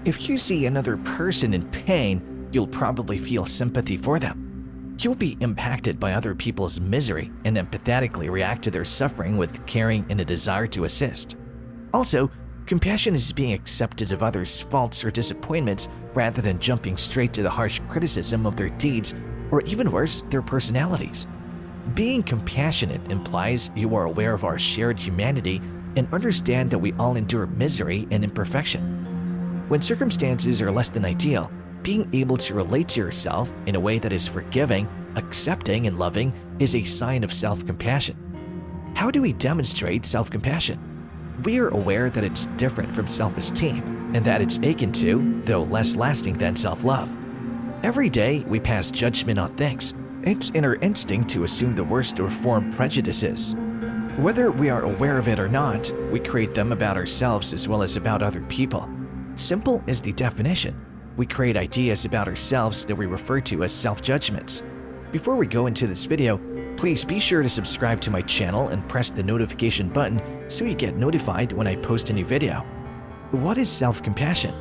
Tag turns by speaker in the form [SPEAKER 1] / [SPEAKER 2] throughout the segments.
[SPEAKER 1] If you see another person in pain, you'll probably feel sympathy for them. You'll be impacted by other people's misery and empathetically react to their suffering with caring and a desire to assist. Also, compassion is being accepted of others' faults or disappointments rather than jumping straight to the harsh criticism of their deeds or, even worse, their personalities. Being compassionate implies you are aware of our shared humanity and understand that we all endure misery and imperfection. When circumstances are less than ideal, being able to relate to yourself in a way that is forgiving, accepting, and loving is a sign of self-compassion. How do we demonstrate self-compassion? We are aware that it's different from self-esteem and that it's akin to, though less lasting than, self-love. Every day, we pass judgment on things. It's in our instinct to assume the worst or form prejudices. Whether we are aware of it or not, we create them about ourselves as well as about other people. Simple is the definition. We create ideas about ourselves that we refer to as self-judgments. Before we go into this video, please be sure to subscribe to my channel and press the notification button so you get notified when I post a new video. What is self-compassion?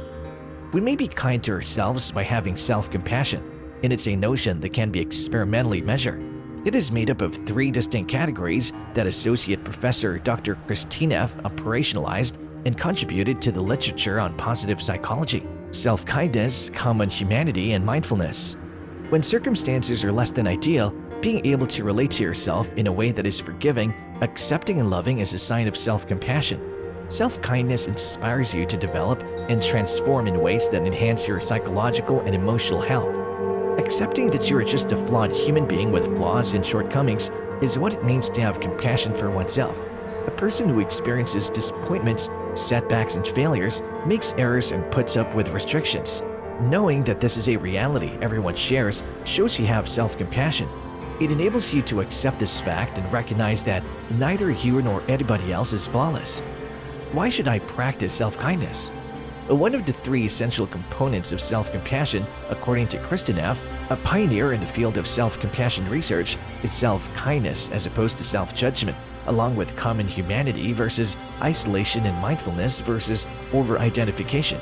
[SPEAKER 1] We may be kind to ourselves by having self-compassion, and it's a notion that can be experimentally measured. It is made up of 3 distinct categories that Associate Professor Dr. Christine F. operationalized and contributed to the literature on positive psychology: self-kindness, common humanity, and mindfulness. When circumstances are less than ideal, being able to relate to yourself in a way that is forgiving, accepting, and loving is a sign of self-compassion. Self-kindness inspires you to develop and transform in ways that enhance your psychological and emotional health. Accepting that you are just a flawed human being with flaws and shortcomings is what it means to have compassion for oneself. A person who experiences disappointments, setbacks, and failures makes errors and puts up with restrictions. Knowing that this is a reality everyone shares shows you have self-compassion. It enables you to accept this fact and recognize that neither you nor anybody else is flawless. Why should I practice self-kindness? One of the 3 essential components of self-compassion, according to Kristen F., a pioneer in the field of self-compassion research, is self-kindness as opposed to self-judgment, along with common humanity versus isolation and mindfulness versus over-identification.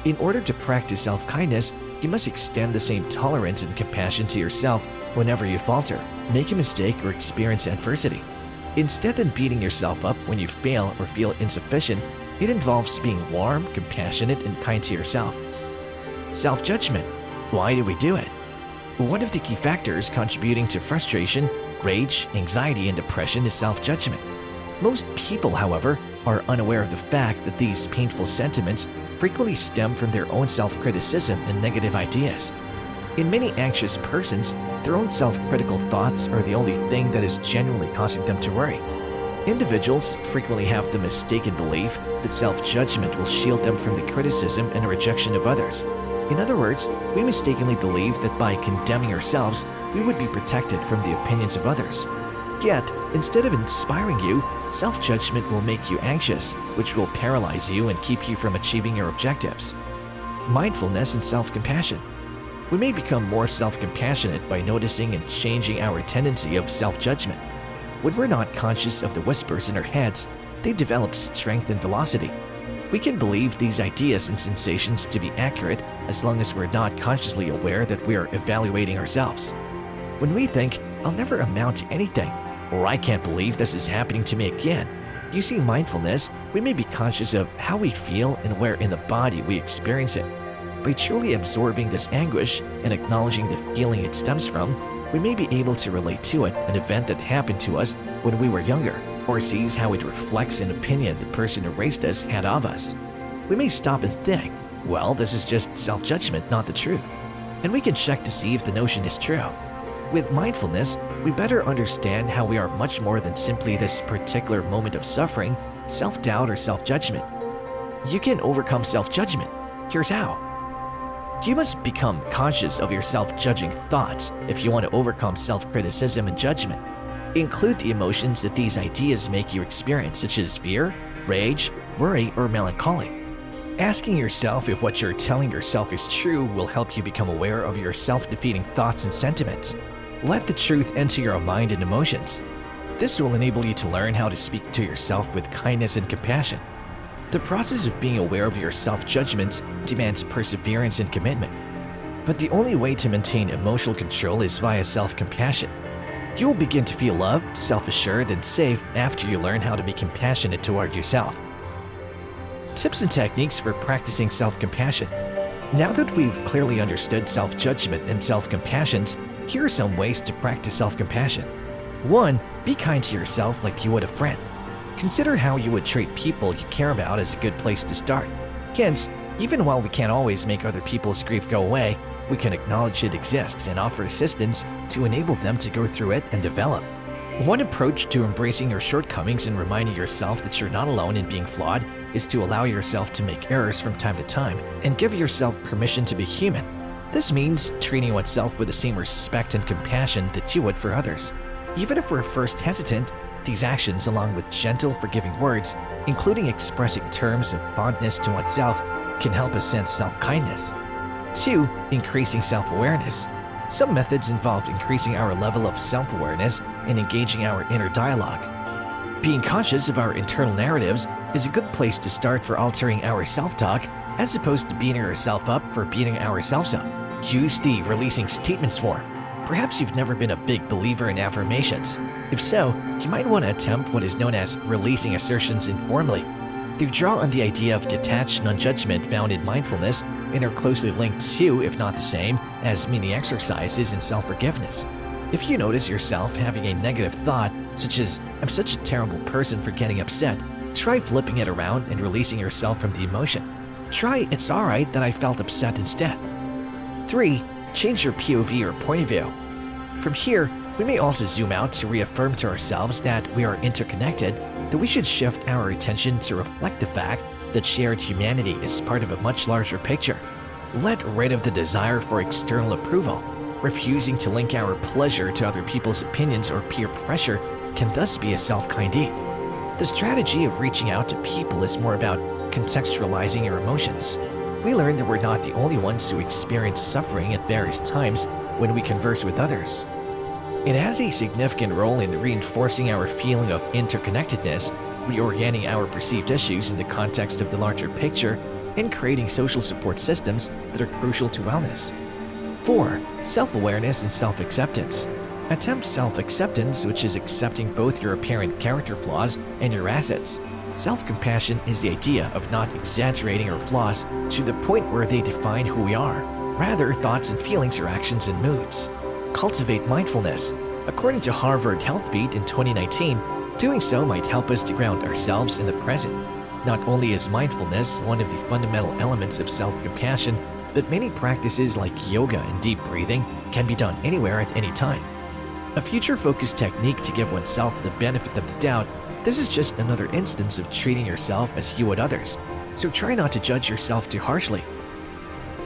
[SPEAKER 1] In order to practice self-kindness, you must extend the same tolerance and compassion to yourself whenever you falter, make a mistake, or experience adversity. Instead of beating yourself up when you fail or feel insufficient, it involves being warm, compassionate, and kind to yourself. Self-judgment. Why do we do it? One of the key factors contributing to frustration, rage, anxiety, and depression is self-judgment. Most people, however, are unaware of the fact that these painful sentiments frequently stem from their own self-criticism and negative ideas. In many anxious persons, their own self-critical thoughts are the only thing that is genuinely causing them to worry. Individuals frequently have the mistaken belief that self-judgment will shield them from the criticism and rejection of others. In other words, we mistakenly believe that by condemning ourselves, we would be protected from the opinions of others. Yet, instead of inspiring you, self-judgment will make you anxious, which will paralyze you and keep you from achieving your objectives. Mindfulness and self-compassion. We may become more self-compassionate by noticing and changing our tendency of self-judgment. When we're not conscious of the whispers in our heads, they develop strength and velocity. We can believe these ideas and sensations to be accurate as long as we're not consciously aware that we are evaluating ourselves. When we think, "I'll never amount to anything," or "I can't believe this is happening to me again," using mindfulness, we may be conscious of how we feel and where in the body we experience it. By truly absorbing this anguish and acknowledging the feeling it stems from, we may be able to relate to it an event that happened to us when we were younger, or sees how it reflects an opinion the person who raised us had of us. We may stop and think, well, this is just self-judgment, not the truth. And we can check to see if the notion is true. With mindfulness, we better understand how we are much more than simply this particular moment of suffering, self-doubt, or self-judgment. You can overcome self-judgment. Here's how. You must become conscious of your self-judging thoughts if you want to overcome self-criticism and judgment. Include the emotions that these ideas make you experience, such as fear, rage, worry, or melancholy. Asking yourself if what you're telling yourself is true will help you become aware of your self-defeating thoughts and sentiments. Let the truth enter your mind and emotions. This will enable you to learn how to speak to yourself with kindness and compassion. The process of being aware of your self-judgments demands perseverance and commitment. But the only way to maintain emotional control is via self-compassion. You will begin to feel loved, self-assured, and safe after you learn how to be compassionate toward yourself. Tips and techniques for practicing self-compassion. Now that we've clearly understood self-judgment and self-compassions, here are some ways to practice self-compassion. 1. Be kind to yourself like you would a friend. Consider how you would treat people you care about as a good place to start. Hence, even while we can't always make other people's grief go away, we can acknowledge it exists and offer assistance to enable them to go through it and develop. One approach to embracing your shortcomings and reminding yourself that you're not alone in being flawed is to allow yourself to make errors from time to time and give yourself permission to be human. This means treating oneself with the same respect and compassion that you would for others. Even if we're first hesitant, these actions, along with gentle, forgiving words, including expressing terms of fondness to oneself, can help us sense self-kindness. 2. Increasing self-awareness. Some methods involve increasing our level of self-awareness and engaging our inner dialogue. Being conscious of our internal narratives is a good place to start for altering our self-talk, as opposed to beating ourselves up for beating ourselves up. Use the releasing statements form. Perhaps you've never been a big believer in affirmations. If so, you might want to attempt what is known as releasing assertions informally. They draw on the idea of detached non-judgment found in mindfulness and are closely linked to, if not the same, as mini exercises in self-forgiveness. If you notice yourself having a negative thought, such as, "I'm such a terrible person for getting upset," try flipping it around and releasing yourself from the emotion. Try, "It's alright that I felt upset" instead. 3. Change your POV or point of view. From here, we may also zoom out to reaffirm to ourselves that we are interconnected, that we should shift our attention to reflect the fact that shared humanity is part of a much larger picture. Let rid of the desire for external approval. Refusing to link our pleasure to other people's opinions or peer pressure can thus be a self-kind deed. The strategy of reaching out to people is more about contextualizing your emotions. We learn that we're not the only ones who experience suffering at various times when we converse with others. It has a significant role in reinforcing our feeling of interconnectedness, reorienting our perceived issues in the context of the larger picture, and creating social support systems that are crucial to wellness. 4. Self-awareness and self-acceptance. Attempt self-acceptance, which is accepting both your apparent character flaws and your assets. Self-compassion is the idea of not exaggerating our flaws to the point where they define who we are. Rather, thoughts and feelings are actions and moods. Cultivate mindfulness. According to Harvard HealthBeat in 2019, doing so might help us to ground ourselves in the present. Not only is mindfulness one of the fundamental elements of self-compassion, but many practices like yoga and deep breathing can be done anywhere at any time. A future-focused technique to give oneself the benefit of the doubt, this is just another instance of treating yourself as you would others, so try not to judge yourself too harshly.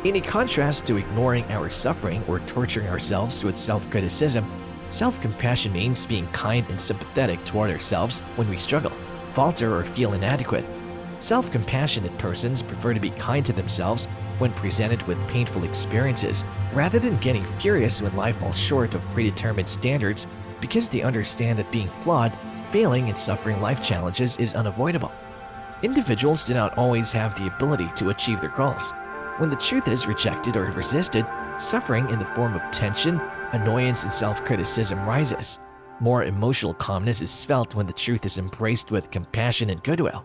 [SPEAKER 1] In a contrast to ignoring our suffering or torturing ourselves with self-criticism, self-compassion means being kind and sympathetic toward ourselves when we struggle, falter, or feel inadequate. Self-compassionate persons prefer to be kind to themselves when presented with painful experiences, rather than getting furious when life falls short of predetermined standards, because they understand that being flawed, failing, and suffering life challenges is unavoidable. Individuals do not always have the ability to achieve their goals. When the truth is rejected or resisted, suffering in the form of tension, annoyance, and self-criticism rises. More emotional calmness is felt when the truth is embraced with compassion and goodwill.